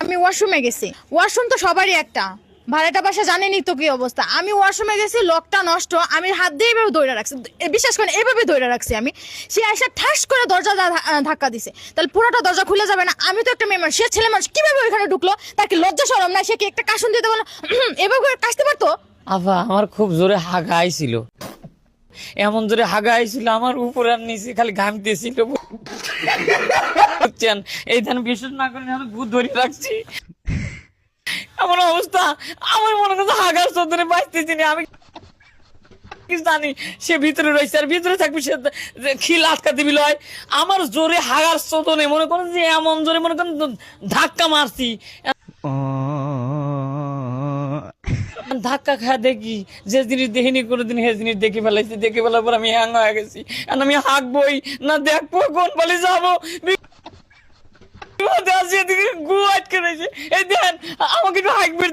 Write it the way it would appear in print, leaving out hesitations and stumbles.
আমি ওয়াশরুমে গেছি, ওয়াশরুম তো সবারই একটা, ভাড়াটা বাসা জানেনই তো কি অবস্থা। আমি ওয়াশরুমে গেছি, লকটা নষ্ট, আমি হাত দিয়ে এভাবে ধরে রাখছি, বিশ্বাস করেন এভাবে ধরে রাখছি আমি। সে এসে ঠাস করে দরজা ধাক্কা দিছে, তাহলে পুরোটা দরজা খুলে যাবে না? আমি তো একটা মেয়ে মানুষ, সে ছেলে মানুষ কিভাবে ওইখানে ঢুকলো? তার কি লজ্জা শরম না? সে কি একটা কাশুন দিতে বলো এভাবে করে কাশতে পারতো? আফা আমার খুব জোরে হাগা আইছিল, এমন জোরে হাগা আইছিল আমার উপর আর নিচে খালি ঘামতেছিল বুঝছেন। এই ধান বিশ্বাস না করেন আমি ভূত ধরে রাখছি, এমন অবস্থা। আমার মনে করছে হাগার চোদনে বাঁচতেছি না আমি, কি জানি সে ভিতরে রয়েছে আর ভিতরে থাকবে, সে খিল আটকা দিবি লয়। আমার জোরে হাগার চোদনে মনে করেন যে এমন জোরে মনে করেন ধাক্কা মারছি, ধাক্কা খায় দেখি যে জিনিস দেখিনি কোনোদিন সে জিনিস দেখে ফেলাইছি, দেখে ফেলার পর আমি হ্যাং হয়ে গেছি। আর আমি হাঁকবই না, দেখবো কোন পালি যাবো, গু আটকে রয়েছে। এই দেন আমাকে একটু হাঁকবে।